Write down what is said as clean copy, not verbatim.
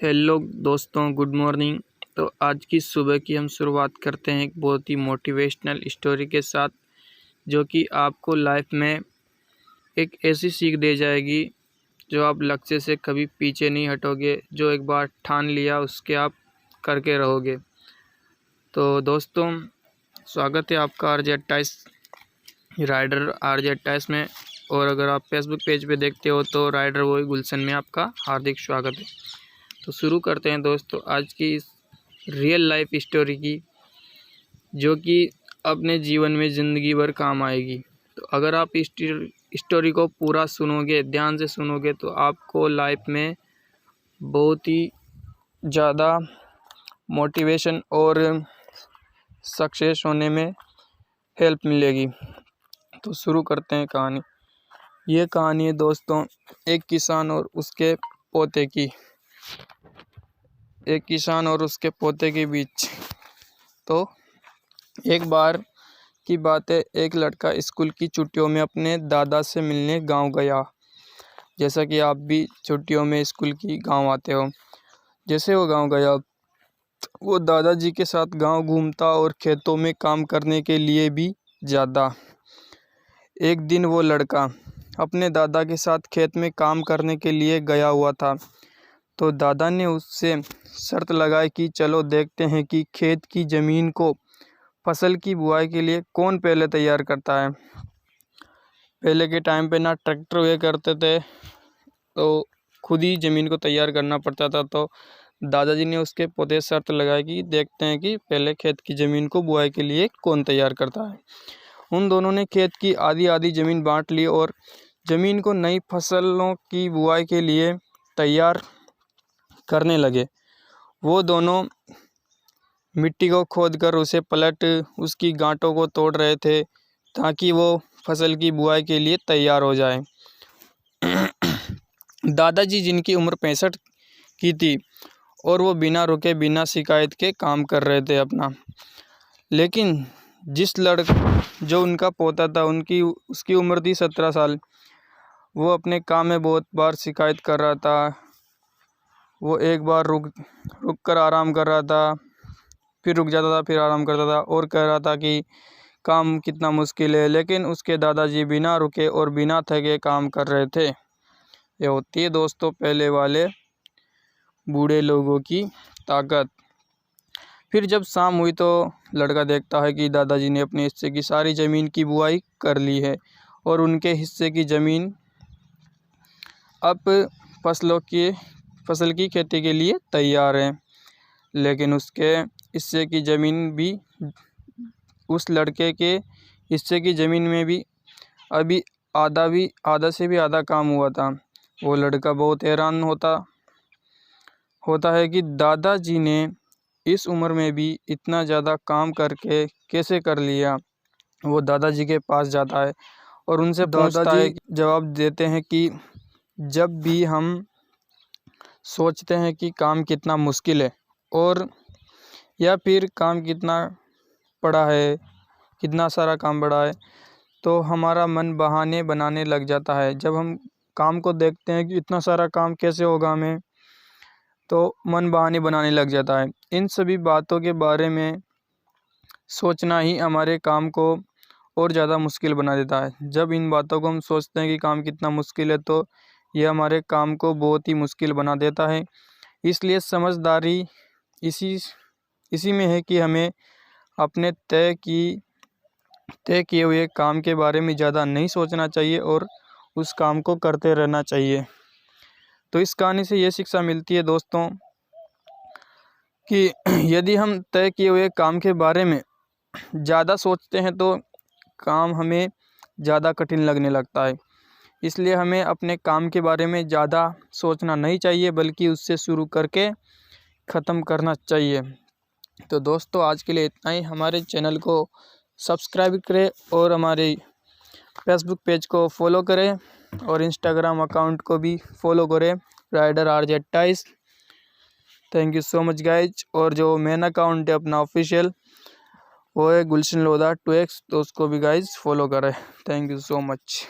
Hello दोस्तों, good morning. तो आज की सुबह की हम शुरुआत करते हैं एक बहुत ही मोटिवेशनल स्टोरी के साथ, जो कि आपको लाइफ में एक ऐसी सीख दे जाएगी जो आप लक्ष्य से कभी पीछे नहीं हटोगे। जो एक बार ठान लिया उसके आप करके रहोगे। तो दोस्तों, स्वागत है आपका RJ28 राइडर RJ28 में। और अगर आप फेसबुक पेज पे देखते हो तो राइडर वही गुलशन में आपका हार्दिक स्वागत है। तो शुरू करते हैं दोस्तों आज की इस रियल लाइफ स्टोरी की, जो कि अपने जीवन में ज़िंदगी भर काम आएगी। तो अगर आप इस स्टोरी को पूरा सुनोगे, ध्यान से सुनोगे, तो आपको लाइफ में बहुत ही ज़्यादा मोटिवेशन और सक्सेस होने में हेल्प मिलेगी। तो शुरू करते हैं कहानी। ये कहानी है दोस्तों एक किसान और उसके पोते की। एक किसान और उसके पोते के बीच। तो एक बार की बात है, एक लड़का स्कूल की छुट्टियों में अपने दादा से मिलने गांव गया। जैसा कि आप भी छुट्टियों में स्कूल की गांव आते हो। जैसे वो गांव गया, वो दादाजी के साथ गांव घूमता और खेतों में काम करने के लिए भी जाता। एक दिन वो लड़का अपने दादा के साथ खेत में काम करने के लिए गया हुआ था। तो दादा ने उससे शर्त लगाई कि चलो देखते हैं कि खेत की ज़मीन को फसल की बुआई के लिए कौन पहले तैयार करता है। पहले के टाइम पे ना ट्रैक्टर हुए करते थे, तो खुद ही ज़मीन को तैयार करना पड़ता था। तो दादाजी ने उसके पोते शर्त लगाई कि देखते हैं कि पहले खेत की ज़मीन को बुआई के लिए कौन तैयार करता है। उन दोनों ने खेत की आधी आधी ज़मीन बांट ली और ज़मीन को नई फसलों की बुआई के लिए तैयार करने लगे। वो दोनों मिट्टी को खोदकर उसे पलट उसकी गांठों को तोड़ रहे थे, ताकि वो फसल की बुआई के लिए तैयार हो जाए। दादाजी, जिनकी उम्र 65 की थी, और वो बिना रुके बिना शिकायत के काम कर रहे थे अपना। लेकिन जिस लड़का जो उनका पोता था, उसकी उम्र थी 17 साल। वो अपने काम में बहुत बार शिकायत कर रहा था। वो एक बार रुक कर आराम कर रहा था, फिर रुक जाता था, फिर आराम करता था और कह रहा था कि काम कितना मुश्किल है। लेकिन उसके दादाजी बिना रुके और बिना थके काम कर रहे थे। ये होती है दोस्तों पहले वाले बूढ़े लोगों की ताकत। फिर जब शाम हुई तो लड़का देखता है कि दादाजी ने अपने हिस्से की सारी ज़मीन की बुआई कर ली है और उनके हिस्से की ज़मीन अब फसल की खेती के लिए तैयार है। लेकिन उसके हिस्से की ज़मीन भी, उस लड़के के हिस्से की ज़मीन में भी अभी आधा से भी आधा काम हुआ था। वो लड़का बहुत हैरान होता है कि दादाजी ने इस उम्र में भी इतना ज़्यादा काम करके कैसे कर लिया। वो दादाजी के पास जाता है और उनसे पूछता है। जवाब देते हैं कि जब भी हम सोचते हैं कि काम कितना मुश्किल है और या फिर काम कितना पड़ा है, कितना सारा काम पड़ा है, तो हमारा मन बहाने बनाने लग जाता है। जब हम काम को देखते हैं कि इतना सारा काम कैसे होगा हमें, तो मन बहाने बनाने लग जाता है। इन सभी बातों के बारे में सोचना ही हमारे काम को और ज़्यादा मुश्किल बना देता है। जब इन बातों को हम सोचते हैं कि काम कितना मुश्किल है, तो यह हमारे काम को बहुत ही मुश्किल बना देता है। इसलिए समझदारी इसी में है कि हमें अपने तय किए हुए काम के बारे में ज़्यादा नहीं सोचना चाहिए और उस काम को करते रहना चाहिए। तो इस कहानी से ये शिक्षा मिलती है दोस्तों कि यदि हम तय किए हुए काम के बारे में ज़्यादा सोचते हैं तो काम हमें ज़्यादा कठिन लगने लगता है। इसलिए हमें अपने काम के बारे में ज़्यादा सोचना नहीं चाहिए, बल्कि उससे शुरू करके ख़त्म करना चाहिए। तो दोस्तों, आज के लिए इतना ही। हमारे चैनल को सब्सक्राइब करें और हमारे फेसबुक पेज को फॉलो करें और इंस्टाग्राम अकाउंट को भी फॉलो करें, rider RJ28। Thank you so much guys. और जो मेन अकाउंट है अपना ऑफिशियल, वो है गुलशन लोधा 2x, तो उसको भी गाइज फॉलो करें। Thank you so much.